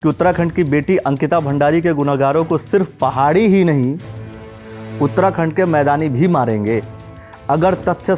कि उत्तराखंड की बेटी अंकिता भंडारी के गुनहगारों को सिर्फ पहाड़ी ही नहीं, उत्तराखंड के मैदानी भी मारेंगे। अगर तथ्य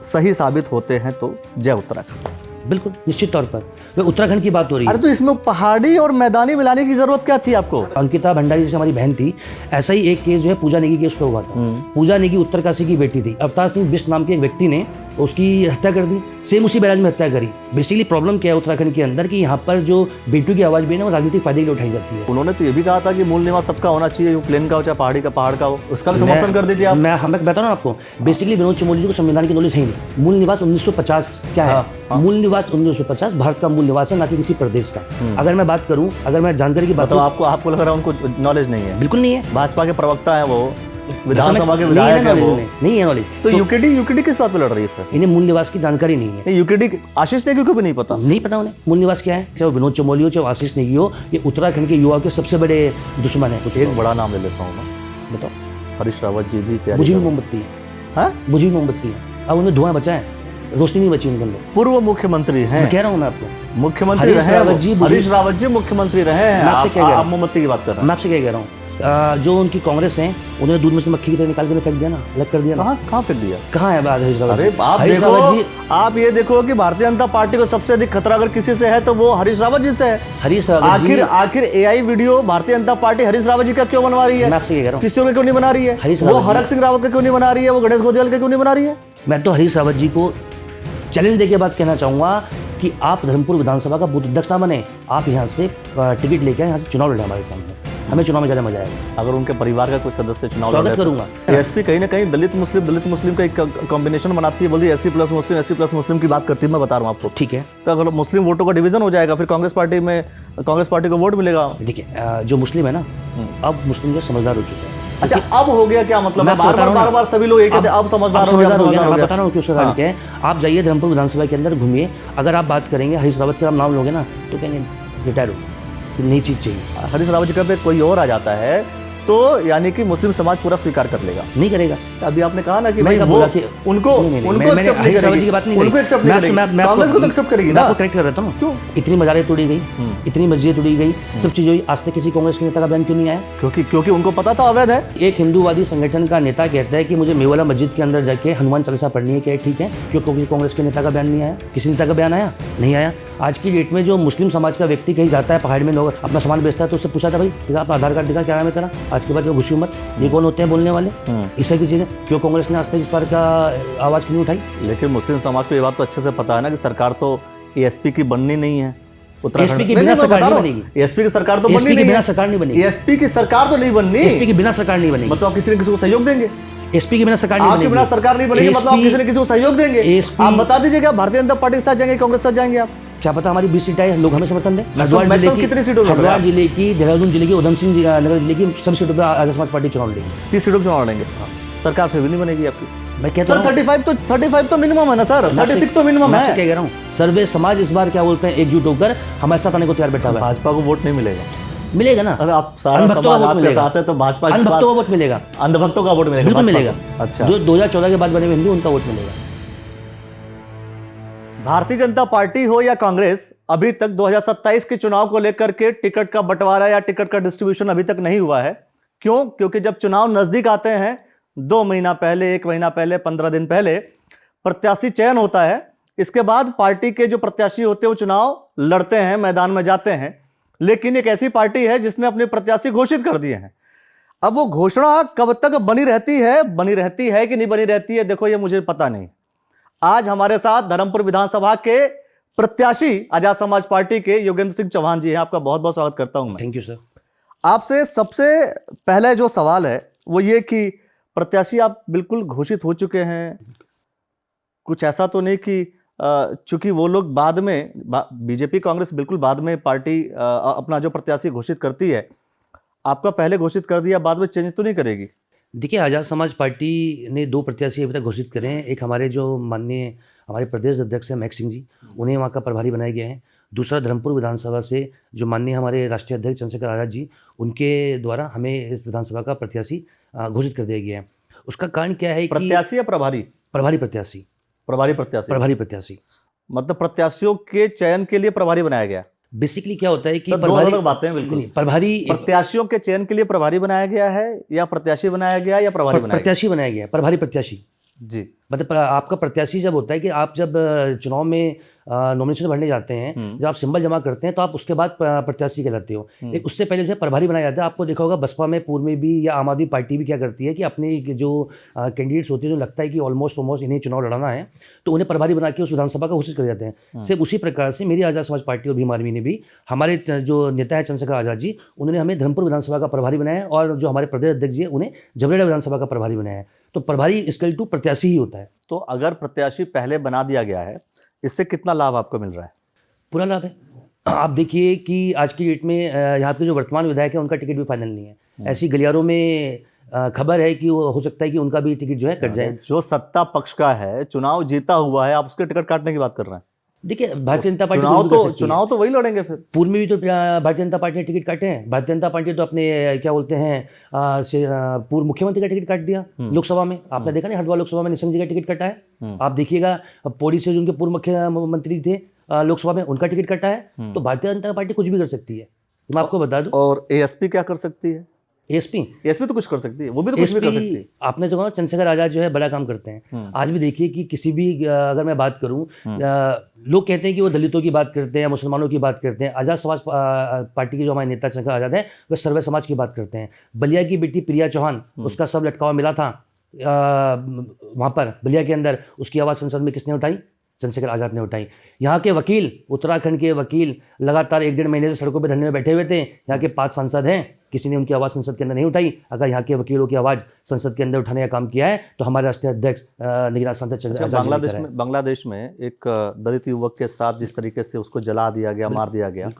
सही साबित होते हैं तो जय उत्तराखंड। बिल्कुल निश्चित तौर पर वे उत्तराखंड की बात हो रही है। अरे तो इसमें पहाड़ी और मैदानी मिलाने की जरूरत क्या थी आपको? अंकिता भंडारी जैसे हमारी बहन थी, ऐसा ही एक केस जो है पूजा नेगी केस पे हुआ था। पूजा नेगी उत्तरकाशी की बेटी थी। अवतार सिंह बिष्ट नाम के एक व्यक्ति ने उसकी हत्या कर दी, सेम उसी बैराज में हत्या करी। बेसिकली प्रॉब्लम क्या है उत्तराखंड के अंदर कि यहाँ पर जो बेटियों की आवाज भी है ना वो राजनीतिक फायदे के लिए उठाई जाती है। उन्होंने तो ये भी कहा था कि मूल निवास सबका होना चाहिए, प्लेन का हो चाहे पहाड़ी का, पहाड़ का हो, उसका भी समर्थन कर दीजिए आप। मैं बता रहा हूँ आपको, बेसिकली विनोद चमोली जी को संविधान की नॉलेज है नहीं। मूल निवास 1950 क्या है? मूल निवास 1950 भारत का मूल निवास है, ना कि किसी प्रदेश का। अगर मैं बात करूं, अगर मैं जानकारी की बात तो आपको लग रहा है उनको नॉलेज नहीं है? बिल्कुल नहीं है। भाजपा के प्रवक्ता है वो, विधानसभा के विधायक है वो। नहीं है नॉलेज। तो यूकेडी किस बात पे लड़ रही है फिर? इन्हें मूल निवास की जानकारी नहीं है। यूकेडी आशीष नेगी को भी नहीं पता उन्हें मूल निवास क्या है। चाहे वो विनोद चमोली हो चाहे आशीष नेगी हो, ये उत्तराखंड के युवाओं के सबसे बड़े दुश्मन है। कुछ एक बड़ा नाम ले लेता हूँ मैं, बताओ। हरीश रावत जी भी तैयारी बुझी मोमबत्ती है, बुझी मोमबत्ती है। अब उन्हें धुआं बचा है, रोशनी नहीं बची उनके अंदर। पूर्व मुख्यमंत्री हैं, कह रहा हूँ मैं आपको, मुख्यमंत्री रहे हरीश रावत जी, मुख्यमंत्री रहे हैं। आप मोमबत्ती की बात कर रहे हैं। मैं आपसे क्या कह रहा हूँ, जो उनकी कांग्रेस है उन्होंने दूध में से मक्खी की तरह निकाल के फेंक दिया ना, अलग कर दिया। कहाँ फेंक दिया? कहाँ है बात? अरे आप देखो, आप ये देखो कि भारतीय जनता पार्टी को सबसे अधिक खतरा अगर किसी से है तो वो हरीश रावत जी से है। हरीश रावत आखिर AI video Bharatiya Janata party Harish Rawat ji का क्यों बनवा रही है? मैं आपसे कह रहा हूँ, किसी और क्यों नहीं बना रही है? वो हरक सिंह रावत का क्यों नहीं बना रही है? वो गणेश गोयल का क्यों नहीं बना रही है? मैं तो हरीश रावत जी को चैलेंज देके बात कहना चाहूंगा कि आप धर्मपुर विधानसभा का बूथ अध्यक्ष ना बने, आप यहाँ से टिकट लेकर यहाँ से चुनाव लड़े हमारे सामने। हमें चुनाव में ज्यादा मजा आएगा। अगर उनके परिवार का कोई सदस्य चुनाव स्वागत करूंगा। एसपी कहीं ना कहीं दलित मुस्लिम का एक कॉम्बिनेशन बनाती है, बोलती है एससी प्लस मुस्लिम की बात करती है। मैं बता रहा हूँ आपको, ठीक है। तो अगर मुस्लिम वोटों का डिवीजन हो जाएगा फिर कांग्रेस पार्टी को वोट मिलेगा। देखिए जो मुस्लिम है ना, अब मुस्लिम जो समझदार हो चुके हैं। अच्छा, अब हो गया क्या मतलब? बार सभी लोग ये कहते हैं अब समझदार हो गया। मैं बता रहा हूँ क्यों सरकार के। आप जाइए धर्मपुर विधानसभा के अंदर घूमिए, अगर आप बात करेंगे हरीश रावत के नाम लोगे ना तो कहेंगे रिटायर हो, नई चीज चाहिए। हरीश रावत जी का पे कोई और आ जाता है तो यानी कि मुस्लिम समाज पूरा स्वीकार कर लेगा? नहीं करेगा। अभी आपने कहा ना कि भाई वो उनको एक्सेप्ट नहीं करेगी, उनको एक्सेप्ट नहीं करेगी, कांग्रेस को तो एक्सेप्ट करेगी ना। मैं आपको करेक्ट कर रहा हूं, क्यों इतनी मजारें तोड़ी गई, इतनी मस्जिदें तोड़ी गई, सब चीजें हुई, आज तक किसी कांग्रेस के नेता का बयान क्यों नहीं आया? क्योंकि उनको पता था अवैध है। एक हिंदूवादी संगठन का नेता कहता है कि मुझे मेवाला मस्जिद के अंदर जाके हनुमान चालीसा पढ़नी है, क्या ठीक है? क्योंकि कांग्रेस के नेता का बयान नहीं आया, किसी नेता का बयान आया नहीं आया। आज की डेट में जो मुस्लिम समाज का व्यक्ति कहीं जाता है पहाड़ में, लोग अपना सामान बेचता है तो उससे पूछा था भाई ठीक है अपना आधार कार्ड दिखा, क्या नाम है तेरा? आज के बाद जो घुसी मत, ये कौन होते हैं बोलने वाले? इस तरह की चीजें क्यों कांग्रेस ने आज तक इस पर का आवाज क्यों उठाई? लेकिन मुस्लिम समाज को ये बात तो अच्छे से पता है ना कि सरकार तो एसपी की बननी नहीं है। एसपी की बिना सरकार नहीं बनेगी। एसपी की सरकार तो बननी नहीं है। सरकार नहीं बनेगी। एसपी की सरकार तो नहीं बननी। एसपी की बिना सरकार नहीं बनेगी। मतलब आप किसी न किसी को सहयोग देंगे? एसपी के बिना सरकार नहीं बनेगी। आपके बिना सरकार नहीं बनेगी मतलब आप किसी न किसी को सहयोग देंगे? आप बता दीजिएगा भारतीय जनता पार्टी के साथ जाएंगे, कांग्रेस के साथ जाएंगे? आप क्या पता हमारी 20 सीटें लोग हमें समर्थन दें। कितनी सीटों? हरिद्वार जिले की, देहरादून जिले की, उधम सिंह नगर जिले की सभी सीटों पर आजाद समाज पार्टी चुनाव लड़ेगी। 30 सीटों पर चुनाव लड़ेंगे। सरकार फिर भी नहीं बनेगी आपकी। मैं कहता हूं 35 तो मिनिमम है ना सर, 36 तो मिनिमम है। मैं कह रहा हूं सर्वे समाज इस बार क्या बोलते हैं एकजुट होकर हमारे साथ आने को तैयार बैठा हुआ है। भाजपा को वोट नहीं मिलेगा? मिलेगा ना। अरे आप सारा समाज आपके साथ है तो भाजपा के अंधभक्तों का वोट मिलेगा। अंधभक्तों का वोट मिलेगा? बिल्कुल मिलेगा। अच्छा, जो 2014 के बाद बने हुए हिंदू उनका वोट मिलेगा। भारतीय जनता पार्टी हो या कांग्रेस, अभी तक 2027 के चुनाव को लेकर के टिकट का बंटवारा या टिकट का डिस्ट्रीब्यूशन अभी तक नहीं हुआ है। क्यों? क्योंकि जब चुनाव नजदीक आते हैं 2 महीना पहले, 1 महीना पहले, 15 दिन पहले प्रत्याशी चयन होता है। इसके बाद पार्टी के जो प्रत्याशी होते हैं वो चुनाव लड़ते हैं, मैदान में जाते हैं। लेकिन एक ऐसी पार्टी है जिसने अपने प्रत्याशी घोषित कर दिए हैं। अब वो घोषणा कब तक बनी रहती है कि नहीं बनी रहती है, देखो ये मुझे पता नहीं। आज हमारे साथ धर्मपुर विधानसभा के प्रत्याशी आजाद समाज पार्टी के योगेंद्र सिंह चौहान जी हैं। आपका बहुत बहुत स्वागत करता हूं मैं। Thank you sir. आपसे सबसे पहले जो सवाल है वो ये कि प्रत्याशी आप बिल्कुल घोषित हो चुके हैं, कुछ ऐसा तो नहीं कि चूंकि वो लोग बाद में, बीजेपी कांग्रेस बिल्कुल बाद में पार्टी अपना जो प्रत्याशी घोषित करती है, आपका पहले घोषित कर दिया बाद में चेंज तो नहीं करेगी? देखिए आजाद समाज पार्टी ने 2 प्रत्याशी अभी तक घोषित करे हैं। एक हमारे जो माननीय हमारे प्रदेश अध्यक्ष हैं महक सिंह जी, उन्हें वहाँ का प्रभारी बनाया गया है। दूसरा धर्मपुर विधानसभा से जो माननीय हमारे राष्ट्रीय अध्यक्ष चंद्रशेखर आजाद जी, उनके द्वारा हमें इस विधानसभा का प्रत्याशी घोषित कर दिया गया है। उसका कारण क्या है? प्रत्याशी या प्रभारी? प्रभारी प्रत्याशी। प्रभारी प्रत्याशी। प्रभारी प्रत्याशी मतलब प्रत्याशियों के चयन के लिए प्रभारी बनाया गया? बेसिकली क्या होता है कि सर, दो अलग बातें हैं बिल्कुल। नहीं, प्रभारी प्रत्याशियों के चयन के लिए प्रभारी बनाया गया है या प्रत्याशी बनाया गया या प्रभारी बनाया प्रत्याशी बनाया गया है, प्रभारी प्रत्याशी। गया? जी। मतलब आपका प्रत्याशी जब होता है कि आप जब चुनाव में नॉमिनेशन भरने जाते हैं, जब आप सिंबल जमा करते हैं तो आप उसके बाद प्रत्याशी कहलाते हो। एक उससे पहले जो है प्रभारी बनाया जाता है। आपको देखा होगा बसपा में पूर्व में भी या आम आदमी पार्टी भी क्या करती है कि अपने जो कैंडिडेट्स होते हैं जो लगता है कि ऑलमोस्ट इन्हें चुनाव लड़ाना है तो उन्हें प्रभारी बना के उस विधानसभा का घोषित कर जाते हैं। सिर्फ उसी प्रकार से मेरी आज़ाद समाज पार्टी और भीम आर्मी ने भी हमारे जो नेता है चंद्रशेखर आज़ाद जी, उन्होंने हमें धर्मपुर विधानसभा का प्रभारी बनाया है और जो हमारे प्रदेश अध्यक्ष जी है उन्हें झबरेड़ा विधानसभा का प्रभारी बनाया है। तो प्रभारी इसके टू प्रत्याशी ही होता है। तो अगर प्रत्याशी पहले बना दिया गया है, इससे कितना लाभ आपको मिल रहा है? पूरा लाभ है। आप देखिए कि आज की डेट में यहाँ के जो वर्तमान विधायक है उनका टिकट भी फाइनल नहीं है। ऐसी गलियारों में खबर है कि वो हो सकता है कि उनका भी टिकट जो है कट जाए। जो सत्ता पक्ष का है, चुनाव जीता हुआ है, आप उसके टिकट काटने की बात कर रहे हैं? देखिए भारतीय जनता पार्टी चुनाव तो वही लड़ेंगे फिर। पूर्व में भी तो भारतीय जनता पार्टी ने टिकट काटे हैं। भारतीय जनता पार्टी तो अपने क्या बोलते हैं पूर्व मुख्यमंत्री का टिकट काट दिया लोकसभा में। आपने देखा नहीं, हरिद्वार लोकसभा में निशंक जी का टिकट कटा है। आप देखिएगा पौड़ी से जो उनके पूर्व मुख्यमंत्री थे लोकसभा में, उनका टिकट कटा है। तो भारतीय जनता पार्टी कुछ भी कर सकती है, मैं आपको बता दूं। और एएसपी क्या कर सकती है? एएसपी तो कुछ कर सकती है, वो भी तो कुछ भी कर सकती है। आपने तो कहा चंद्रशेखर आजाद जो है बड़ा काम करते हैं। आज भी देखिए कि किसी भी अगर मैं बात करूं, लोग कहते हैं कि वो दलितों की बात करते हैं, मुसलमानों की बात करते हैं। आजाद समाज पार्टी के जो हमारे नेता चंद्रशेखर आजाद है वह सर्वे समाज की बात करते हैं। बलिया की बेटी प्रिया चौहान, उसका सब लटकावा मिला था वहाँ पर बलिया के अंदर, उसकी आवाज़ संसद में किसने उठाई? चंद्रशेखर आज़ाद ने उठाई। यहाँ के वकील, उत्तराखंड के वकील लगातार 1-1.5 महीने से सड़कों पर धरने में बैठे हुए थे। यहाँ के 5 सांसद हैं, किसी ने उनकी आवाज़ संसद के अंदर नहीं उठाई। अगर यहाँ के वकीलों की आवाज़ संसद के अंदर उठाने का काम किया है तो हमारे राष्ट्रीय अध्यक्ष निगरान सांसद चंद्रशेखर बांग्लादेश में एक दलित युवक के साथ जिस तरीके से उसको जला दिया गया, मार दिया गया,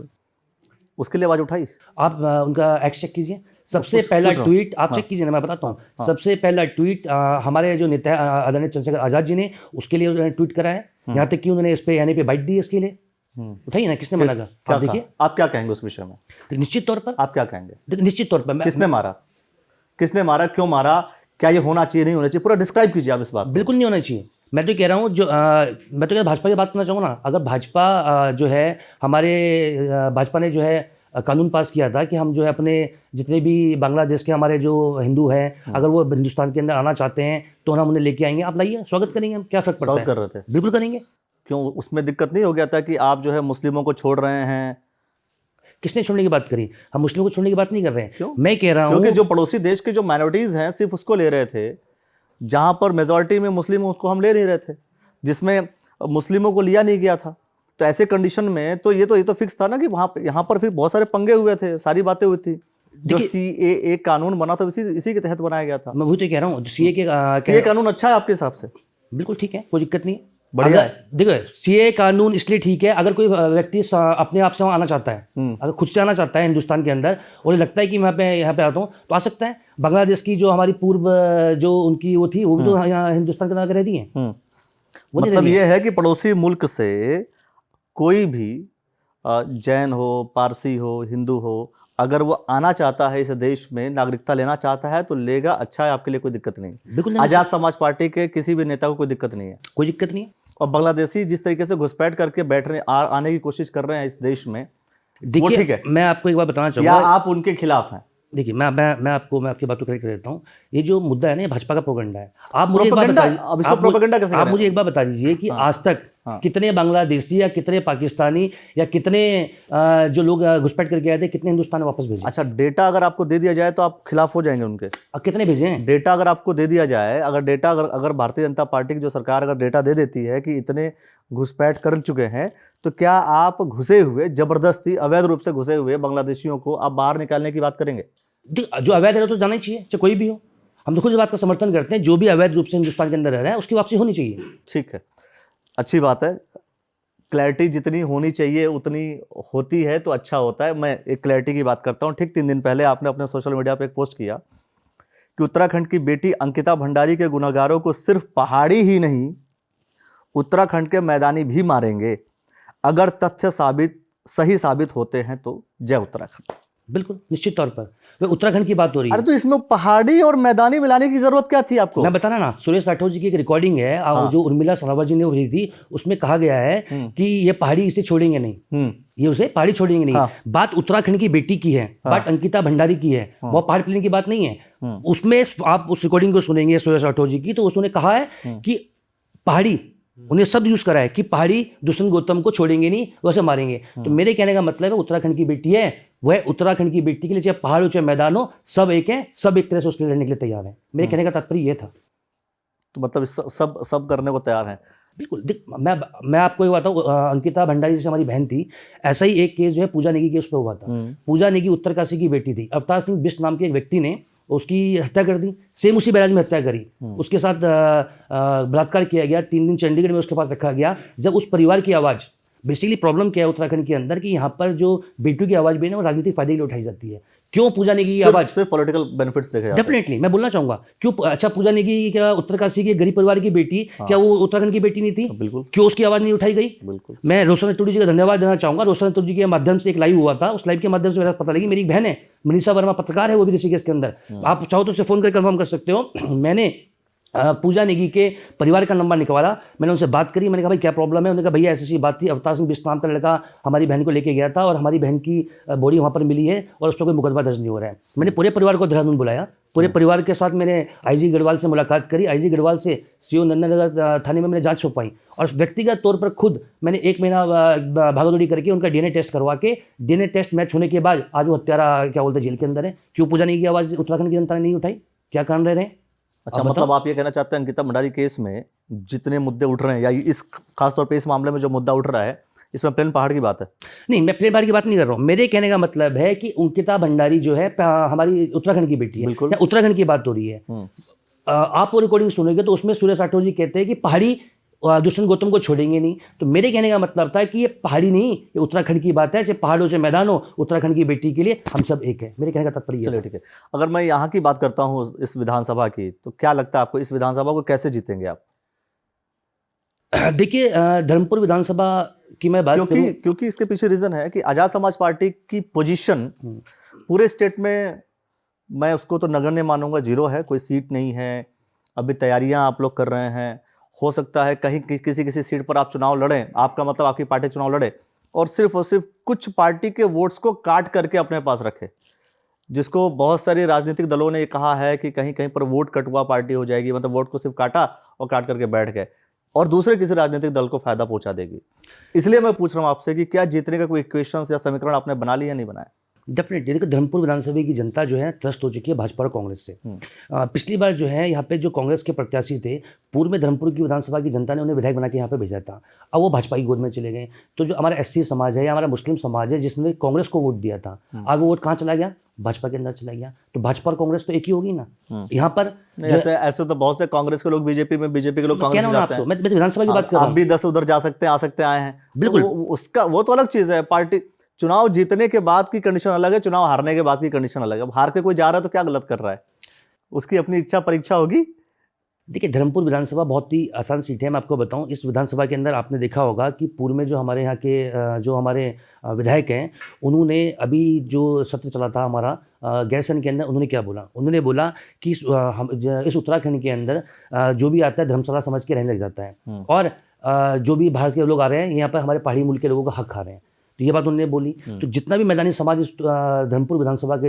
उसके लिए आवाज़ उठाई? आप उनका एक्स चेक कीजिए। सबसे पहला ट्वीट आप चेक कीजिए ना, मैं बताता हूँ। सबसे पहला ट्वीट हमारे जो नेता आदरणीय चंद्रशेखर आज़ाद जी ने उसके लिए उन्होंने ट्वीट करा है। यहाँ तक कि उन्होंने इस पे यानी पे बाइट दी है इसके लिए। उठाइए ना, किसने मना करा? आप देखिए, आप क्या कहेंगे उस विषय में? तो निश्चित तौर पर आप क्या कहेंगे? देखिए, निश्चित तौर पर किसने मारा, क्यों मारा, क्या ये होना चाहिए, नहीं होना चाहिए, पूरा डिस्क्राइब कीजिए आप इस बात। बिल्कुल नहीं होना चाहिए। मैं तो कह रहा हूँ जो मैं तो भाजपा की बात करना चाहूँगा ना। अगर भाजपा जो है हमारे भाजपा ने जो है कानून पास किया था कि हम जो है अपने जितने भी बांग्लादेश के हमारे जो हिंदू हैं, अगर वो हिंदुस्तान के अंदर आना चाहते हैं तो हम उन्हें लेके आएंगे, आप लाइए, स्वागत करेंगे हम, क्या फर्क पड़ता है? स्वागत कर रहे थे, बिल्कुल करेंगे। क्यों उसमें दिक्कत नहीं हो गया था कि आप जो है मुस्लिमों को छोड़ रहे हैं? किसने छोड़ने की बात करी? हम मुस्लिमों को छोड़ने की बात नहीं कर रहे हैं। क्यों? मैं कह रहा हूँ क्योंकि जो पड़ोसी देश के जो माइनॉरिटीज हैं सिर्फ उसको ले रहे थे, जहां पर मेजॉरिटी में मुस्लिम उसको हम ले नहीं रहे थे, जिसमें मुस्लिमों को लिया नहीं गया था। तो ऐसे कंडीशन में तो ये तो फिक्स था ना कि यहाँ पर फिर बहुत सारे पंगे हुए थे, सारी बातें हुई थी। जो CAA कानून बना था इसी के तहत बनाया गया था। मैं वही तो कह रहा हूँ, CAA कानून अच्छा है आपके हिसाब से? बिल्कुल ठीक है, कोई दिक्कत नहीं है, बढ़िया है। देखो CAA कानून इसलिए ठीक है अगर कोई व्यक्ति अपने आप से वहाँ आना चाहता है, अगर खुद से आना चाहता है हिंदुस्तान के अंदर और लगता है कि मैं यहाँ पे आता हूँ तो आ सकता है। बांग्लादेश की जो हमारी पूर्व जो उनकी वो थी वो भी तो यहाँ हिंदुस्तान के अंदर रह रही है। मतलब ये है कि पड़ोसी मुल्क से कोई भी जैन हो, पारसी हो, हिंदू हो, अगर वो आना चाहता है इस देश में, नागरिकता लेना चाहता है तो लेगा, अच्छा है, आपके लिए कोई दिक्कत नहीं। बिल्कुल। आजाद समाज पार्टी के किसी भी नेता को कोई दिक्कत नहीं है, कोई दिक्कत नहीं है। और बांग्लादेशी जिस तरीके से घुसपैठ करके आने की कोशिश कर रहे हैं इस देश में, वो ठीक है। मैं आपको एक बात बताना या चाहूँगा, आप उनके खिलाफ हैं? देखिए मैं आपकी बात को करेक्ट कर देता हूँ। ये जो मुद्दा है ना, भाजपा का प्रोपेगेंडा है। आप मुझे एक बात बताइए, आप मुझे एक बात बता दीजिए कि आज तक कितने बांग्लादेशी या कितने पाकिस्तानी या कितने जो लोग घुसपैठ करके आए थे, कितने हिंदुस्तान में वापस भेजे? अच्छा, डेटा अगर आपको दे दिया जाए तो आप खिलाफ हो जाएंगे उनके? कितने भेजे हैं? डेटा अगर आपको दे दिया जाए, अगर भारतीय जनता पार्टी की जो सरकार अगर डेटा दे देती है कि इतने घुसपैठ कर चुके हैं, तो क्या आप घुसे हुए, जबरदस्ती अवैध रूप से घुसे हुए बांग्लादेशियों को आप बाहर निकालने की बात करेंगे? जो अवैध है तो जाना ही चाहिए, चाहे कोई भी हो। हम तो खुद इस बात का समर्थन करते हैं, जो भी अवैध रूप से हिंदुस्तान के अंदर रह रहा है उसकी वापसी होनी चाहिए। ठीक है, अच्छी बात है। क्लैरिटी जितनी होनी चाहिए उतनी होती है तो अच्छा होता है। मैं एक क्लैरिटी की बात करता हूँ। ठीक 3 दिन पहले आपने अपने सोशल मीडिया पे एक पोस्ट किया कि उत्तराखंड की बेटी अंकिता भंडारी के गुनहगारों को सिर्फ पहाड़ी ही नहीं, उत्तराखंड के मैदानी भी मारेंगे। अगर तथ्य सही साबित होते हैं तो जय उत्तराखंड। बिल्कुल निश्चित तौर पर। वे उत्तराखंड की बात हो रही है। अरे तो इसमें पहाड़ी और मैदानी मिलाने की जरूरत क्या थी आपको? मैं बताना ना, सुरेश राठौर जी की एक रिकॉर्डिंग है जो उर्मिला सरावत जी ने भेजी थी, उसमें कहा गया है कि ये पहाड़ी इसे छोड़ेंगे नहीं, ये उसे पहाड़ी छोड़ेंगे नहीं। बात उत्तराखंड की बेटी की है, बात अंकिता भंडारी की है, वो पहाड़ प्लेन की बात नहीं है। उसमें आप उस रिकॉर्डिंग को सुनेंगे सुरेश राठौर जी की, तो उसने कहा है कि पहाड़ी, उन्हें शब्द यूज करा है कि पहाड़ी दुष्यंत गौतम को छोड़ेंगे नहीं, वैसे मारेंगे। तो मेरे कहने का मतलब है उत्तराखंड की बेटी है, वह उत्तराखंड की बेटी के लिए चाहे पहाड़ हो चाहे मैदान हो, सब एक है, सब एक तरह से उसके लिए लड़ने के लिए तैयार है। मेरे कहने का तात्पर्य यह था। तो मतलब सब करने को तैयार हैं। बिल्कुल। मैं आपको ये बताऊं, अंकिता भंडारी जैसे हमारी बहन थी, ऐसा ही एक केस जो है पूजा नेगी केस पे हुआ था। पूजा नेगी उत्तरकाशी की बेटी थी। अवतार सिंह बिष्ट नाम के एक व्यक्ति ने उसकी हत्या कर दी, सेम उसी बैराज में हत्या करी। उसके साथ बलात्कार किया गया, 3 दिन चंडीगढ़ में उसके पास रखा गया। जब उस परिवार की आवाज़, बेसिकली प्रॉब्लम क्या है उत्तराखंड के अंदर कि यहाँ पर जो बेटियों की आवाज़ भी है ना, वो राजनीतिक फायदे के लिए उठाई जाती है। क्यों पूजा नेगी की आवाज़? सिर्फ पॉलिटिकल बेनिफिट्स देखे जाते हैं। डेफिनेटली मैं बोलना चाहूंगा क्यों। अच्छा, पूजा नेगी क्या उत्तरकाशी के गरीब परिवार की बेटी, क्या वो उत्तराखंड की बेटी नहीं थी? बिल्कुल। क्यों उसकी आवाज़ नहीं उठाई गई? बिल्कुल। मैं रोशन रतूड़ी जी का धन्यवाद देना चाहूंगा। रोशन रतूड़ी जी के माध्यम से एक लाइव हुआ था, उस लाइव के माध्यम से मेरा पता लगी, मेरी बहन है मनीषा वर्मा, पत्रकार है वो भी ऋषिकेश के अंदर। आप चाहो तो उसे फोन कर कंफर्म कर सकते हो। मैंने पूजा नेगी के परिवार का नंबर निकलवाया, मैंने उनसे बात करी, मैंने कहा भाई क्या प्रॉब्लम है? उन्होंने कहा भैया ऐसी बात थी, अवतार सिंह बिष्ट नाम का लड़का हमारी बहन को लेके गया था और हमारी बहन की बॉडी वहाँ पर मिली है और उस पर कोई मुकदमा दर्ज नहीं हो रहा है। मैंने पूरे परिवार को देहरादून बुलाया, पूरे परिवार के साथ मैंने आईजी गढ़वाल से मुलाकात करी, आईजी गढ़वाल से सीओ नंदनगर थाने में मैंने जांच सौंपाई और व्यक्तिगत तौर पर खुद मैंने 1 महीना भागदौड़ी करके उनका डीएनए टेस्ट करवा के, डीएनए टेस्ट मैच होने के बाद आज वो हत्यारा क्या बोलते जेल के अंदर है। क्यों पूजा नेगी की आवाज़ उत्तराखंड की जनता ने नहीं उठाई? क्या कारण रह रहे हैं? अच्छा, मतलब आप ये कहना चाहते हैं अंकिता भंडारी केस में जितने मुद्दे उठ रहे हैं, या इस खासतौर पे इस मामले में जो मुद्दा उठ रहा है, इसमें प्लेन पहाड़ की बात है? नहीं, मैं प्लेन पहाड़ की बात नहीं कर रहा हूँ। मेरे कहने का मतलब है कि अंकिता भंडारी जो है हमारी उत्तराखंड की बेटी है। बिल्कुल। उत्तराखंड की बात हो रही है। आप वो रिकॉर्डिंग सुनोगे तो उसमें सुरेश राठौर जी कहते हैं कि पहाड़ी दुष्यंत गौतम को छोड़ेंगे नहीं। तो मेरे कहने का मतलब था कि ये पहाड़ी नहीं, ये उत्तराखंड की बात है, चाहे पहाड़ों से मैदान हो, उत्तराखंड की बेटी के लिए हम सब एक है। मेरे कहने का तात्पर्य। चलिए ठीक है। अगर मैं यहाँ की बात करता हूँ इस विधानसभा की, तो क्या लगता है आपको इस विधानसभा को कैसे जीतेंगे आप? देखिए, धर्मपुर विधानसभा की मैं बात करूं, क्योंकि इसके पीछे रीजन है कि आजाद समाज पार्टी की पोजीशन पूरे स्टेट में, मैं उसको तो नगण्य मानूंगा, 0 है, कोई सीट नहीं है। अभी तैयारियां आप लोग कर रहे हैं, हो सकता है कहीं किसी सीट पर आप चुनाव लड़ें, आपका मतलब आपकी पार्टी चुनाव लड़े और सिर्फ कुछ पार्टी के वोट्स को काट करके अपने पास रखे, जिसको बहुत सारे राजनीतिक दलों ने कहा है कि कहीं कहीं पर वोट कटुआ पार्टी हो जाएगी, मतलब वोट को सिर्फ काटा और काट करके बैठ गए और दूसरे किसी राजनीतिक दल को फायदा पहुंचा देगी। इसलिए मैं पूछ रहा हूं आपसे कि क्या जीतने का कोई इक्वेशन या समीकरण आपने बना लिया या नहीं बनाया? डेफिनेटली। देखिए, धर्मपुर विधानसभा की जनता जो है त्रस्त हो चुकी है भाजपा और कांग्रेस से। पिछली बार जो है यहाँ पे जो कांग्रेस के प्रत्याशी थे, पूर्व में धर्मपुर की विधानसभा की जनता ने उन्हें विधायक बना के यहाँ पे भेजा था। अब वो भाजपा की गोद में चले गए। तो जो हमारा एससी समाज है या हमारा मुस्लिम समाज है जिसने कांग्रेस को वोट दिया था, आज वो वोट कहाँ चला गया? भाजपा के अंदर चला गया। तो भाजपा और कांग्रेस तो एक ही होगी ना यहाँ पर। ऐसे तो बहुत से कांग्रेस के लोग बीजेपी में, बीजेपी के लोग कांग्रेस में जाते हैं। मैं विधानसभा की बात कर रहा हूँ। आप भी 10 उधर जा सकते हैं, आ सकते आए हैं। बिल्कुल, उसका वो तो अलग चीज है। पार्टी चुनाव जीतने के बाद की कंडीशन अलग है, चुनाव हारने के बाद की कंडीशन अलग है। अब हार के कोई जा रहा है तो क्या गलत कर रहा है? उसकी अपनी इच्छा परीक्षा होगी। देखिए, धर्मपुर विधानसभा बहुत ही आसान सीट है। मैं आपको बताऊं, इस विधानसभा के अंदर आपने देखा होगा कि पूर्व में जो हमारे यहाँ के जो हमारे विधायक हैं, उन्होंने अभी जो सत्र चला था हमारा गैरसैंण के अंदर, उन्होंने क्या बोला? उन्होंने बोला कि इस उत्तराखंड के अंदर जो भी आता है धर्मशाला समझ के रहने लग जाता है और जो भी बाहर के लोग आ रहे हैं यहाँ पर हमारे पहाड़ी मूल के लोगों का हक खा रहे हैं। तो ये बात उन्होंने बोली। तो जितना भी मैदानी समाज इस धर्मपुर विधानसभा के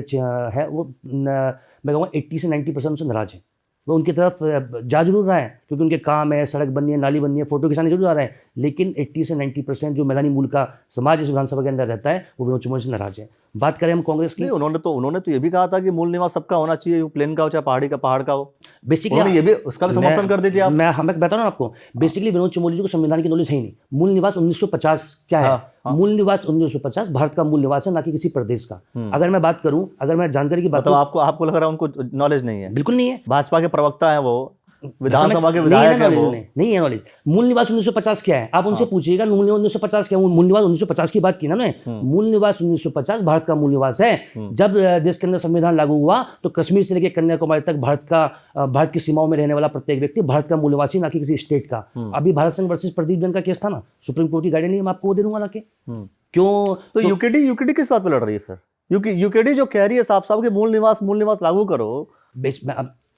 है, वो मैं कहूँगा 80 से 90% उनसे नाराज है। वो उनकी तरफ जा जरूर रहा है क्योंकि उनके काम है, सड़क बननी है, नाली बननी है, फोटो खिंचाने जरूर आ रहा है, लेकिन 80 से 90% जो मैदानी मूल का समाज इस विधानसभा के अंदर रहता है वो विनोद चुमोली से नाराज है। बात करें हम कांग्रेस की, उन्होंने तो ये भी कहा था कि मूल निवास सबका होना चाहिए, प्लेन का हो चाहे पहाड़ का हो। बेसिकली ये भी उसका भी समर्थन कर दीजिए आप। मैं बता रहा हूँ आपको, बेसिकली विनोद चुमोली जी को संविधान की नॉलेज है ही नहीं। मूल निवास 1950 क्या है? मूल निवास 1950 भारत का मूल निवास है, ना कि किसी प्रदेश का। अगर मैं बात करूं, अगर मैं जानकारी की बात, मतलब आपको लग रहा है उनको नॉलेज नहीं है? बिल्कुल नहीं है। भाजपा के प्रवक्ता हैं वो, विधानसभा के नहीं विधायक है है वो। नहीं है नॉलेज। मूल निवास 1950 क्या है, आप उनसे पूछिएगा मूल निवास 1950 क्या है। मूल निवास 1950 की बात की ना मैं, मूल निवास 1950 भारत का मूल निवास है। जब देश के अंदर संविधान लागू हुआ तो कश्मीर से लेकर कन्याकुमारी तक भारत की सीमाओं में रहने वाला प्रत्येक व्यक्ति भारत का मूल निवासी, ना कि किसी स्टेट का। अभी भारत संघ वर्सेस प्रदीप जैन का केस था ना, सुप्रीम कोर्ट की गाइडलाइन मैं आपको वो दे दूंगा लाके। क्यों? तो यूकेडी किस बात पे लड़ रही है फिर? यूकेडी जो कह रही है साफ साफ कि मूल निवास लागू करो।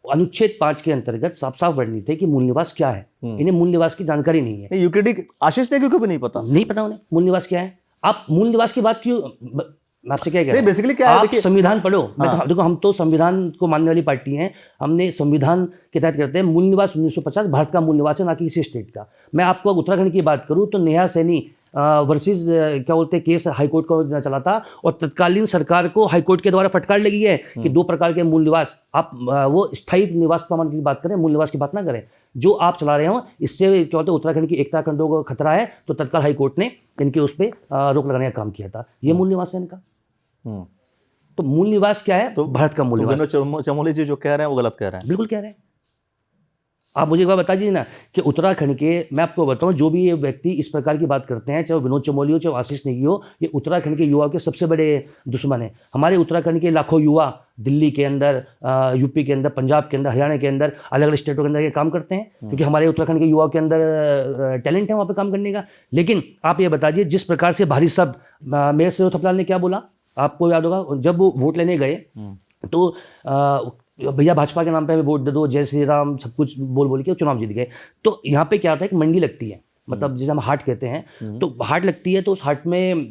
अनुच्छेद 5 के अंतर्गत साफ साफ वर्णित है कि मूल निवास क्या है। इन्हें मूल निवास की जानकारी नहीं है। यूकेडी आशीष ने क्यों भी नहीं पता उन्हें मूल निवास क्या है। आप मूल निवास की बात क्यों, मैं आपसे क्या कह रहा हूं, बेसिकली क्या है, आप संविधान पढ़ो। देखो हम तो संविधान को मानने वाली पार्टी हैं, हमने संविधान के तहत करते हैं। मूल निवास 1950 भारत का मूल निवास है, ना कि किसी स्टेट का। मैं आपको उत्तराखंड की बात करूं तो नेहा सैनी वर्सेस क्या बोलते हैं केस हाईकोर्ट को चला था, और तत्कालीन सरकार को हाईकोर्ट के द्वारा फटकार लगी है कि 2 प्रकार के मूल निवास, आप वो स्थायी निवास प्रमाण की बात करें, मूल निवास की बात ना करें। जो आप चला रहे हो इससे क्या होता है, उत्तराखंड की एकता अखंडता को खतरा है, तो तत्काल हाईकोर्ट ने इनके उस पर रोक लगाने का काम किया था। ये मूल निवास है इनका। तो मूल निवास क्या है? तो भारत का मूल निवास। विनोद चमोली जी जो कह रहे हैं वो गलत कह रहे हैं। बिल्कुल कह रहे हैं। आप मुझे एक बात बता दीजिए ना कि उत्तराखंड के, मैं आपको बताऊं, जो भी ये व्यक्ति इस प्रकार की बात करते हैं, चाहे वो विनोद चमोली हो चाहे आशीष नेगी हो, ये उत्तराखंड के युवाओं के सबसे बड़े दुश्मन हैं। हमारे उत्तराखंड के लाखों युवा दिल्ली के अंदर, यूपी के अंदर, पंजाब के अंदर, हरियाणा के अंदर, अलग अलग स्टेटों के अंदर ये काम करते हैं, क्योंकि हमारे उत्तराखंड के युवाओं के अंदर टैलेंट है वहाँ पर काम करने का। लेकिन आप ये बताइए, जिस प्रकार से भारी शब्द मेयर सैयद थपलाल ने क्या बोला, आपको याद होगा, जब वो वोट लेने गए तो भैया भाजपा के नाम पे हमें वोट दे दो, जय श्री राम, सब कुछ बोल के चुनाव जीत गए। तो यहाँ पे क्या होता है, एक मंडी लगती है, मतलब जिसे हम हाट कहते हैं, तो हाट लगती है, तो उस हाट में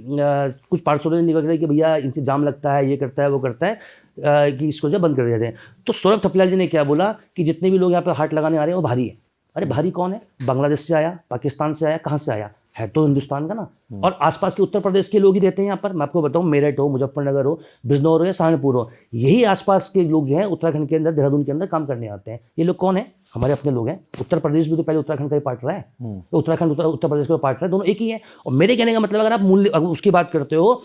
कुछ पार्षदों ने निकल रहे कि भैया इनसे जाम लगता है, ये करता है, वो करता है, कि इसको जो बंद कर दिया जाए। तो सौरभ थपलियाल जी ने क्या बोला कि जितने भी लोग यहाँ पे हाट लगाने आ रहे हैं वो भारी है। अरे भारी कौन है? बांग्लादेश से आया, पाकिस्तान से आया, कहाँ से आया है? तो हिंदुस्तान का ना। और आसपास के उत्तर प्रदेश के लोग ही रहते हैं यहाँ पर। मैं आपको बताऊँ, मेरठ हो, मुजफ्फरनगर हो, बिजनौर हो या सहारनपुर हो, यही आसपास के लोग जो हैं उत्तराखंड के अंदर, देहरादून के अंदर काम करने आते हैं। ये लोग कौन है? हमारे अपने लोग हैं। उत्तर प्रदेश भी तो पहले उत्तराखंड का ही पार्ट रहा है, तो उत्तराखंड उत्तर प्रदेश का पार्ट रहा है, दोनों एक ही है। और मेरे कहने का मतलब, अगर आप मूल्य उसकी बात करते हो,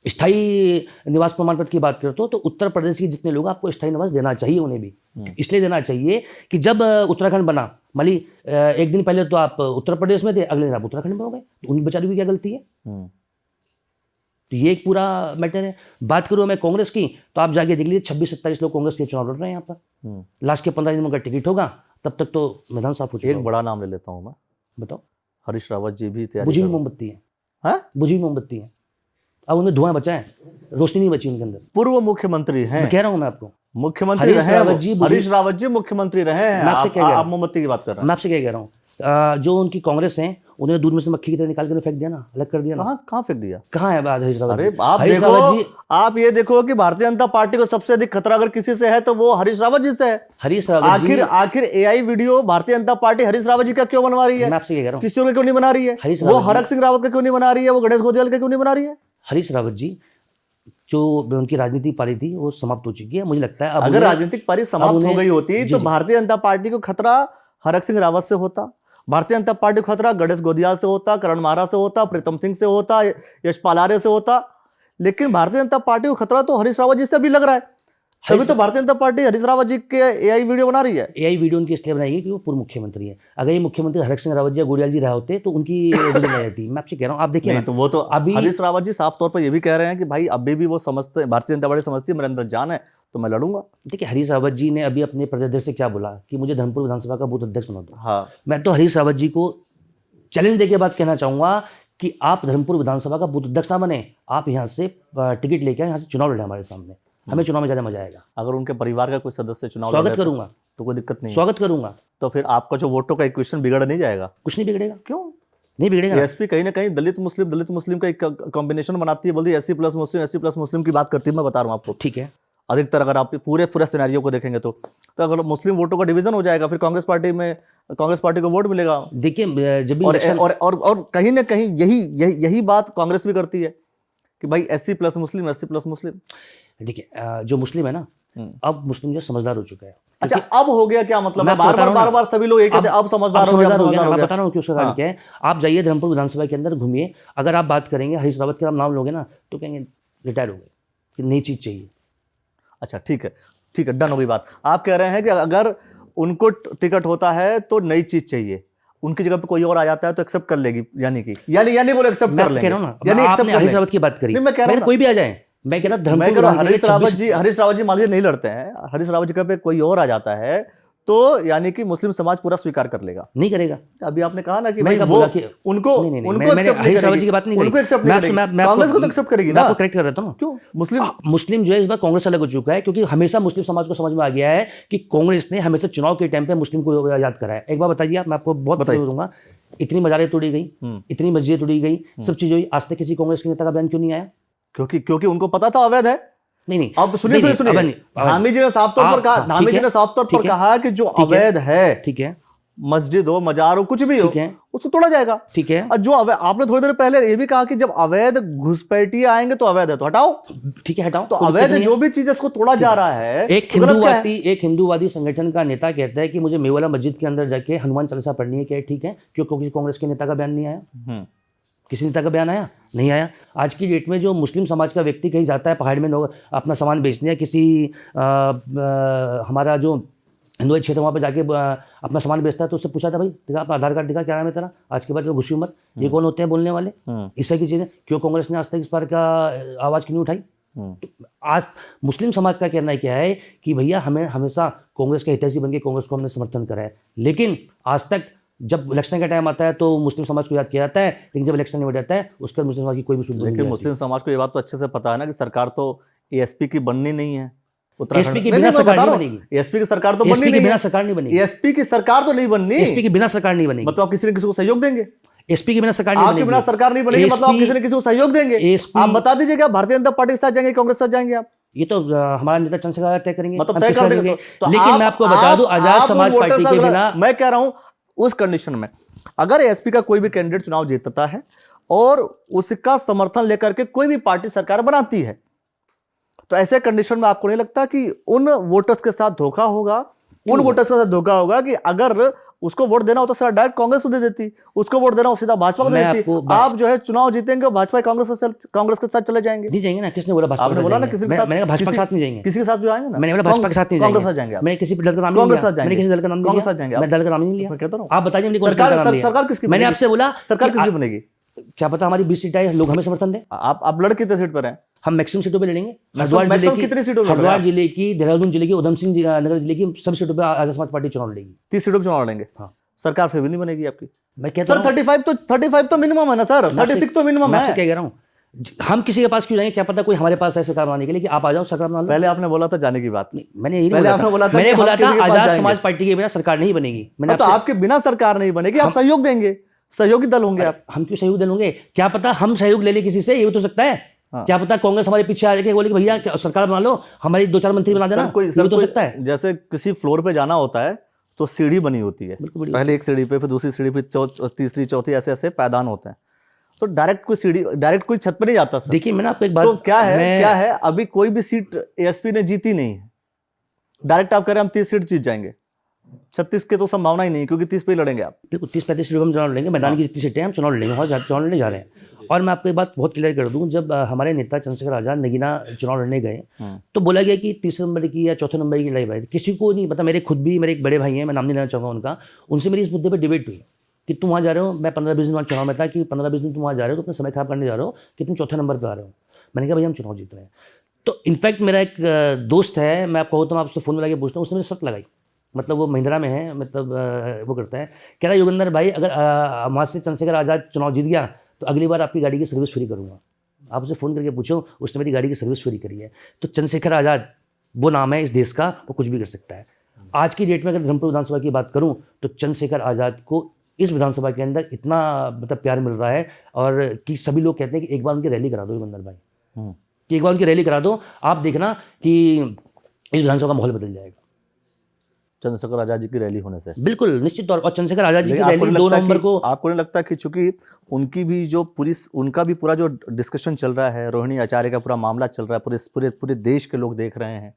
स्थायी निवास प्रमाण पत्र की बात करते हो, तो उत्तर प्रदेश के जितने लोग, आपको स्थायी निवास देना चाहिए, उन्हें भी इसलिए देना चाहिए कि जब उत्तराखंड बना, माली एक दिन पहले तो आप उत्तर प्रदेश में थे, अगले दिन आप उत्तराखंड में हो गए, तो उन बेचारों की क्या गलती है? तो ये एक पूरा मैटर है। बात करूँ मैं कांग्रेस की, तो आप जाके देख लीजिए 26-27 लोग कांग्रेस के चुनाव लड़ रहे हैं यहाँ पर। लास्ट के 15 दिन में उनका टिकट होगा, तब तक तो मैदान साफ हो चुका। एक बड़ा नाम ले लेता हूँ मैं, बताओ। हरीश रावत जी भी तैयारी बुझी हुई मोमबत्ती है। हाँ, बुझी हुई मोमबत्ती है, अब उनमें धुआं बचा है, रोशनी नहीं बची उनके अंदर। पूर्व मुख्यमंत्री हैं, कह रहा हूं मैं आपको, मुख्यमंत्री रहे हरीश रावत जी मुख्यमंत्री रहे हैं। आप मोमबत्ती की बात कर रहे हैं। मैं आपसे क्या कह रहा हूँ, जो उनकी कांग्रेस है, उन्हें दूध में से मक्खी की तरह निकाल कर फेंक दिया ना, अलग कर दिया ना। कहाँ फेंक दिया? कहाँ है हरीश रावत? अरे आप ये देखो कि भारतीय जनता पार्टी को सबसे अधिक खतरा अगर किसी से है तो वो हरीश रावत जी से है। हरीश रावत आखिर AI video Bharatiya Janata party Harish Rawat ji का क्यों बनवा रही है? मैं आपसे कह रहा हूँ, किसी और का क्यों नहीं बना रही है? वो हरक सिंह रावत का क्यों नहीं बना रही है? वो गणेश गोदियाल का क्यों नहीं बना रही है? हरीश रावत जी, जो उनकी राजनीतिक पारी थी वो समाप्त हो चुकी है। मुझे लगता है अगर राजनीतिक पारी समाप्त हो गई होती तो भारतीय जनता पार्टी को खतरा हरक सिंह रावत से होता, भारतीय जनता पार्टी को खतरा गणेश गोदियाल से होता, करण मारा से होता, प्रीतम सिंह से होता, यशपाल आर्य से होता। लेकिन भारतीय जनता पार्टी को खतरा तो हरीश रावत जी से भी लग रहा है। तभी तो भारतीय जनता पार्टी हरीश रावत जी के एआई वीडियो बना रही है। एआई वीडियो उनकी इसलिए बनाई है कि वो पूर्व मुख्यमंत्री है। अगर ये मुख्यमंत्री हरक सिंह रावत जी या गोडियाल जी रहे होते तो उनकी वीडियो नहीं रहती। मैं आपसे कह रहा हूँ, आप देखिए, तो वो तो अभी हरीश रावत जी साफ तौर पर ये भी कह रहे हैं कि भाई अभी भी वो समझते, भारतीय जनता पार्टी समझती है मेरे अंदर जान है तो मैं लड़ूंगा। देखिए, हरीश रावत जी ने अभी अपने प्रदेश से क्या बोला कि मुझे धर्मपुर विधानसभा का बूथ अध्यक्ष बना दो। हाँ, मैं तो हरीश रावत जी को चैलेंज देके बात कहना चाहूंगा कि आप धर्मपुर विधानसभा का बूथ अध्यक्ष ना बने, आप यहाँ से टिकट लेकर यहाँ से चुनाव लड़े हमारे सामने, हमें चुनाव में ज्यादा मजा आएगा। अगर उनके परिवार का कोई सदस्य चुनाव स्वागत करूंगा, तो कोई दिक्कत नहीं, स्वागत करूंगा। तो फिर आपका जो वोटों का इक्वेशन बिगड़ नहीं जाएगा? कुछ नहीं बिगड़ेगा। क्यों नहीं बिगड़ेगा? एसपी कहीं ना कहीं दलित मुस्लिम का एक कॉम्बिनेशन बनाती है, बोलती है एससी प्लस मुस्लिम की बात करती है। मैं बता रहा हूँ आपको, ठीक है, अधिकतर अगर आप पूरे सिनेरियो को देखेंगे तो अगर मुस्लिम वोटों का डिवीजन हो जाएगा फिर कांग्रेस पार्टी को वोट मिलेगा। देखिए, जब और कहीं ना कहीं यही बात कांग्रेस भी करती है कि भाई एससी प्लस मुस्लिम। देखिए, जो मुस्लिम है ना, अब मुस्लिम जो समझदार हो चुका है। अच्छा, अब हो गया क्या मतलब? मैं बार सभी लोग ये कहते हैं अब समझदार हो गया। मैं बता रहा हूँ क्यों सवाल क्या है। आप जाइए धर्मपुर विधानसभा के अंदर घूमिए, अगर आप बात करेंगे हरीश रावत के नाम लोगे ना तो कहेंगे रिटायर हो गए, कि नई चीज चाहिए। अच्छा, ठीक है, डन हो गई बात। आप कह रहे हैं कि अगर उनको टिकट होता है तो नई चीज चाहिए, उनकी जगह पे कोई और आ जाता है तो एक्सेप्ट कर लेगी, यानी बोले एक्सेप्ट कर लेंगे, यानी एक्सेप्ट कर हरीश रावत की बात करी, नहीं, मैं कह रहा हूं कोई भी आ जाए, मैं कह रहा मैं कह रहा हूं हरीश रावत जी मान लीजिए नहीं लड़ते हैं, हरीश रावत जी पे कोई और आ जाता है तो यानी कि मुस्लिम समाज पूरा स्वीकार कर लेगा, नहीं करेगा। अभी आपने कहा ना कि मैं भाई वो उनको मैंने हरीश रावत जी की बात नहीं उनको एक्सेप्ट नहीं करेगी, कांग्रेस को तो एक्सेप्ट करेगी ना। आपको करेक्ट कर रहा हूं, क्यों मुस्लिम जो है इस बार कांग्रेस अलग हो चुका है, क्योंकि हमेशा मुस्लिम समाज को समझ में आ गया है कि कांग्रेस ने हमेशा चुनाव के टाइम पे मुस्लिम को याद करा है। एक बार बताइए आप, मैं आपको बहुत दूंगा, इतनी मजारें तोड़ी गई, इतनी मस्जिदें तोड़ी गई, सब चीजें हुई, आज तक किसी कांग्रेस के नेता का बयान क्यों नहीं आया? क्योंकि उनको पता था अवैध है। नहीं अब सुनिए धामी जी ने साफ तौर पर कहा कि जो अवैध है, ठीक है, मस्जिद हो, मजार हो, कुछ भी हो, उसको तोड़ा जाएगा, ठीक है। और जो आपने थोड़ी देर पहले ये भी कहा कि जब अवैध घुसपैठिए आएंगे तो अवैध है तो हटाओ, ठीक है, हटाओ। तो अवैध जो भी चीज इसको तोड़ा जा रहा है, एक हिंदूवादी संगठन का नेता कहता है कि मुझे मेवाला मस्जिद के अंदर जाके हनुमान चालीसा पढ़नी है, क्या ठीक है? क्योंकि कांग्रेस के नेता का बयान नहीं आया, किसी नेता का बयान आया? नहीं आया। आज की डेट में जो मुस्लिम समाज का व्यक्ति कहीं जाता है पहाड़ में अपना सामान बेचने, या किसी हमारा जो हिंदू क्षेत्र वहाँ पे जाके अपना सामान बेचता है तो उससे पूछा था, भाई देखा अपना आधार कार्ड दिखा, क्या नाम है तेरा, आज के बाद तो घुसी मत, ये कौन होते हैं बोलने वाले, इस तरह की चीज़ें। क्यों कांग्रेस ने आज तक इस पर का आवाज़ क्यों नहीं उठाई? तो आज मुस्लिम समाज का कहना क्या है कि भैया हमें हमेशा कांग्रेस के हितैषी बन के कांग्रेस को हमने समर्थन करा है, लेकिन आज तक जब इलेक्शन का टाइम आता है तो मुस्लिम समाज को याद किया जाता है, लेकिन जब इलेक्शन निकल जाता है उसके बाद मुस्लिम समाज की कोई भी सुनवाई नहीं। लेकिन मुस्लिम समाज को ये बात तो अच्छे से पता है ना कि सरकार तो एएसपी की बननी नहीं है, एसपी की बिना सरकार नहीं बनेगी, एसपी की सरकार तो बननी नहीं है, सरकार नहीं बनेगी, एसपी की सरकार तो नहीं बननी, एसपी की बिना सरकार नहीं बनेगी, मतलब आप किसी न किसी को सहयोग देंगे, एसपी के बिना सरकार नहीं बनेगी, आपके बिना सरकार नहीं बनेगी, मतलब आप किसी न किसी को सहयोग देंगे। आप बता दीजिएगा भारतीय जनता पार्टी के साथ जाएंगे, कांग्रेस के साथ जाएंगे आप? ये तो हमारा नेता चंद्रशेखर तय करेंगे, मतलब तय कर देंगे। लेकिन मैं आपको बता दूं, आजाद समाज पार्टी के बिना, मैं कह रहा हूं उस कंडीशन में अगर एसपी का कोई भी कैंडिडेट चुनाव जीतता है और उसका समर्थन लेकर के कोई भी पार्टी सरकार बनाती है, तो ऐसे कंडीशन में आपको नहीं लगता कि उन वोटर्स के साथ धोखा होगा? उन वोटर्स के साथ धोखा होगा कि अगर उसको वोट देना होता तो डायरेक्ट कांग्रेस को दे देती, उसको वोट देना हो सीधा भाजपा को दे देती। आप जो है चुनाव जीतेंगे भाजपा कांग्रेस के साथ चले जाएंगे। नहीं जाएंगे ना, किसने बोला भाजपा? आपने बोला ना किसी के साथ, मैंने भाजपा के साथ नहीं जाएंगे, किसी के साथ जो आएंगे ना, मैंने बोला भाजपा के साथ नहीं जाएंगे, कांग्रेस के साथ जाएंगे। मैं किसी दल का नाम नहीं लिया, मैंने किसी दल का नाम नहीं लिया, मैं दल का नाम नहीं लिया, कहता हूं। आप बताइए सरकार किसकी? मैंने आपसे बोला सरकार किसकी बनेगी? क्या पता हमारी 20 सीटें लोग हमें समर्थन दें। आप लड़ कितने सीट पर हैं? हम मैक्सिमम सीटों पे ले लेंगे। कितनी सीटों? हरिद्वार जिले की, देहरादून जिले की, उधम सिंह नगर जिले की सब सीटों पे आजाद समाज पार्टी चुनाव लड़ेगी। 30 सीटों पे चुनाव लड़ेंगे। हाँ, सरकार फिर भी नहीं बनेगी आपकी। मैं कहता हूं सर 35 तो मिनिमम है ना सर, 36 तो मिनिमम है। मैं क्या कह रहा हूं, हम किसी के पास क्यों जाएंगे? क्या पता कोई हमारे पास है सरकार बनाने के लिए, कि आप आ जाओ सरकार बना लो। पहले आपने बोला था जाने की बात नहीं, मैंने यही बोला था, मैंने बोला था आजाद समाज पार्टी के बिना सरकार नहीं बनेगी। मैंने तो आपके बिना सरकार नहीं बनेगी, आप सहयोग देंगे, सहयोगी दल होंगे आप। हम क्यों सहयोग दल होंगे? क्या पता हम सहयोग ले ले किसी से, ये भी तो सकता है। क्या पता कांग्रेस हमारे पीछे आ जाके बोले कि भैया सरकार बना लो, हमारी 2-4 मंत्री बना देना, ये तो सकता है। जैसे किसी फ्लोर पे जाना होता है तो सीढ़ी बनी होती है, पहले एक सीढ़ी पे, फिर दूसरी सीढ़ी पे, तीसरी, चौथी, ऐसे ऐसे पैदान होते हैं। तो डायरेक्ट कोई छत पे नहीं जाता सर। देखिए मैंने आपको एक बात, तो क्या है अभी कोई भी सीट एएसपी ने जीती नहीं है, डायरेक्ट आप कह रहे हैं हम 30 सीट जीत जाएंगे, 36 के तो संभावना ही नहीं, क्योंकि 30 पे ही लड़ेंगे आप। देखो 30-35 सीटों हम चुनाव लड़ेंगे, मैदान की जितनी सीटें हम चुनाव लड़ेंगे, चुनाव लड़ने जा रहे हैं। और मैं आपको एक बात बहुत क्लियर कर दूं, जब हमारे नेता चंद्रशेखर आजाद नगीना चुनाव लड़ने गए तो बोला गया कि 3 नंबर की या 4 नंबर की लड़ाई भाई, किसी को नहीं पता। मेरे खुद भी, मेरे एक बड़े भाई हैं, मैं नाम नहीं लेना चाहूँगा उनका, उनसे मेरी इस मुद्दे पर डिबेट हुई कि तुम वहाँ जा रहे हो, मैं 15-20 दिन वहाँ चुनाव में था, कि 15-20 दिन तुम वहाँ जा रहे हो तो अपना समय खराब करने जा रहे हो कि तुम 4थे नंबर पर आ रहे हो। मैंने कहा भैया हम चुनाव जीत रहे हैं। तो इनफैक्ट मेरा एक दोस्त है, मैं आपको तो मैं आपसे फ़ोन में लगा पूछता हूँ, उसने मेरी शर्त लगाई, मतलब वो महिंद्रा में है, मतलब वो करता है, कह रहा योगेंद्र भाई अगर वहाँ से चंद्रशेखर आजाद चुनाव जीत गया तो अगली बार आपकी गाड़ी की सर्विस फ्री करूँगा। आप उसे फ़ोन करके पूछो, उसने मेरी गाड़ी की सर्विस फ्री करी है। तो चंद्रशेखर आजाद वो नाम है इस देश का, वो कुछ भी कर सकता है। आज की डेट में अगर धर्मपुर विधानसभा की बात करूँ तो चंद्रशेखर आजाद को इस विधानसभा के अंदर इतना मतलब प्यार मिल रहा है, और कि सभी लोग कहते हैं कि एक बार उनकी रैली करा दो योगेंद्र भाई, कि एक बार उनकी रैली करा दो, आप देखना कि इस विधानसभा का माहौल बदल जाएगा चंद्रशेखर आजाद जी की रैली होने से। बिल्कुल निश्चित तौर पर। और चंद्रशेखर आजाद जी की रैली 2 नवंबर को, आपको नहीं लगता कि चूंकि उनकी भी जो उनका भी पूरा जो डिस्कशन चल रहा है, रोहिणी आचार्य का पूरा मामला चल रहा है, पूरे देश के लोग देख रहे हैं,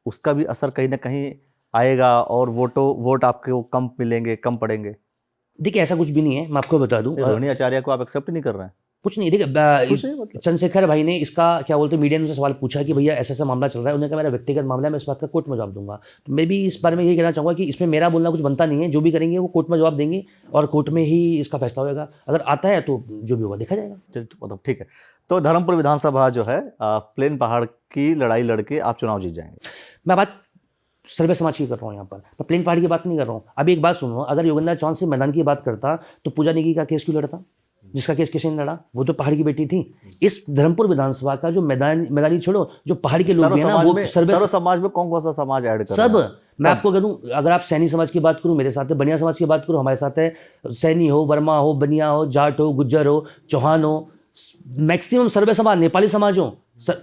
उसका भी असर कहीं ना कहीं आएगा और वोट आपको कम मिलेंगे, कम पड़ेंगे? देखिए ऐसा कुछ भी नहीं है, मैं आपको बता दूं, रोहिणी आचार्य को आप एक्सेप्ट नहीं कर रहे हैं? कुछ नहीं। देखिए कुछ नहीं मतलब चंद्रशेखर भाई ने इसका क्या बोलते हैं, मीडिया ने उनसे सवाल पूछा कि भैया ऐसा ऐसा मामला चल रहा है, उन्होंने कहा मेरा व्यक्तिगत मामला है, मैं इस बात का कोर्ट में जवाब दूंगा। तो मैं भी इस बारे में यही कहना चाहूँगा कि इसमें मेरा बोलना कुछ बनता नहीं है, जो भी करेंगे वो कोर्ट में जवाब देंगे और कोर्ट में ही इसका फैसला होगा। अगर आता है तो जो भी होगा देखा जाएगा। चलिए, मतलब ठीक है। तो धर्मपुर विधानसभा जो है प्लेन पहाड़ की लड़ाई लड़के आप चुनाव जीत जाएंगे। मैं बात सर्वे समाज की कर रहा हूँ यहाँ पर, मैं प्लेन पहाड़ की बात नहीं कर रहा हूँ। अभी एक बात सुनो, अगर योगेंद्र चौहान से मैदान की बात करता तो पूजा नेगी का केस क्यों लड़ता, जिसका केस किसी ने लड़ा, वो तो पहाड़ की बेटी थी। इस धर्मपुर विधानसभा का जो मैदानी छोड़ो, जो पहाड़ के लोग हैं ना, वो सर्व समाज में कौन कौन सा समाज ऐड कर सब। मैं आपको कह दूं, अगर आप सैनी समाज की बात करूं, मेरे साथ है, बनिया समाज की बात करूं, हमारे साथ है, सैनी हो, वर्मा हो, बनिया हो, जाट हो, गुज्जर हो, चौहान हो, मैक्सिमम सर्वे समाज, नेपाली समाज हो,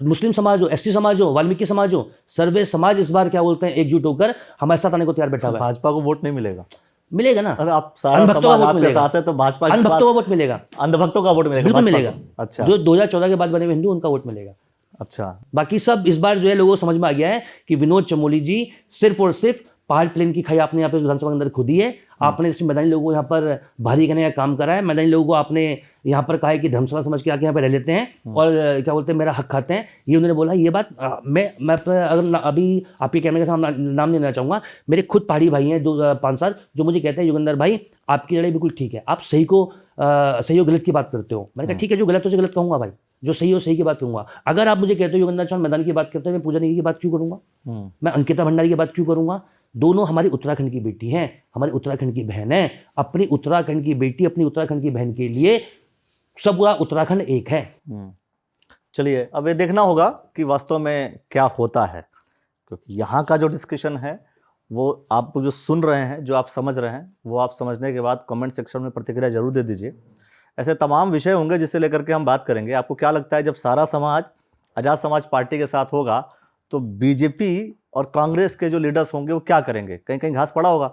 मुस्लिम समाज हो, एसटी समाज हो, वाल्मीकि समाज हो, सर्वे समाज इस बार क्या बोलते हैं एकजुट होकर हमारे साथ आने को तैयार बैठा हुआ है। भाजपा को वोट नहीं मिलेगा? मिलेगा ना। अरे आप सारा समाज आपके साथ है तो भाजपा अंधभक्तों का वोट मिलेगा, अंधभक्तों का वोट मिलेगा, बिल्कुल मिलेगा। अच्छा, जो 2014 के बाद बने हुए हिंदू, उनका वोट मिलेगा। अच्छा, बाकी सब इस बार जो है लोगों को समझ में आ गया है कि विनोद चमोली जी सिर्फ और सिर्फ पहाड़ प्लेन की खाई आपने यहाँ पे विधानसभा के अंदर खुदी है। आपने इसमें मैदानी लोगों को यहाँ पर भारी करने का काम करा है। मैदानी लोगों को आपने यहाँ पर कहा है कि धर्मशाला समझ के आके यहाँ पर रह लेते हैं और क्या बोलते हैं मेरा हक खाते हैं, ये उन्होंने बोला। ये बात मैं अगर अभी आपके कैमरे के सामने नाम नहीं लेना चाहूँगा, मेरे खुद पहाड़ी भाई हैं 2-5 जो मुझे कहते हैं योगेंद्र भाई आपकी लड़ाई बिल्कुल ठीक है, आप सही और गलत की बात करते हो। मैंने कहा ठीक है, जो गलत हो उसे गलत कहूँगा भाई, जो सही हो सही की बात कहूँगा। अगर आप मुझे कहते हो योगेंद्र चौहान मैदान की बात करते हैं, मैं पूजा नेगी की बात क्यों करूँगा, मैं अंकिता भंडारी की बात क्यों करूँगा? दोनों हमारी उत्तराखंड की बेटी हैं, हमारी उत्तराखंड की बहन है। अपनी उत्तराखंड की बेटी, अपनी उत्तराखंड की बहन के लिए सब पूरा उत्तराखंड एक है। चलिए, अब ये देखना होगा कि वास्तव में क्या होता है, क्योंकि यहाँ का जो डिस्कशन है वो आप जो सुन रहे हैं, जो आप समझ रहे हैं, वो आप समझने के बाद कमेंट सेक्शन में प्रतिक्रिया जरूर दे दीजिए। ऐसे तमाम विषय होंगे जिसे लेकर के हम बात करेंगे। आपको क्या लगता है, जब सारा समाज आज़ाद समाज पार्टी के साथ होगा तो बीजेपी और कांग्रेस के जो लीडर्स होंगे वो क्या करेंगे? कहीं कहीं घास पड़ा होगा।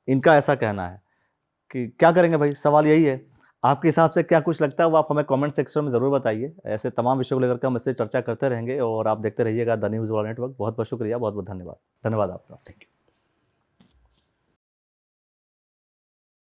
इनका ऐसा कहना है कि क्या करेंगे भाई, सवाल यही है। आपके हिसाब से क्या कुछ लगता है वो आप हमें कमेंट सेक्शन में ज़रूर बताइए। ऐसे तमाम विषयों को लेकर के हम इससे चर्चा करते रहेंगे और आप देखते रहिएगा द न्यूज़ वाला नेटवर्क। बहुत बहुत शुक्रिया, बहुत बहुत धन्यवाद। धन्यवाद आपका। Thank you.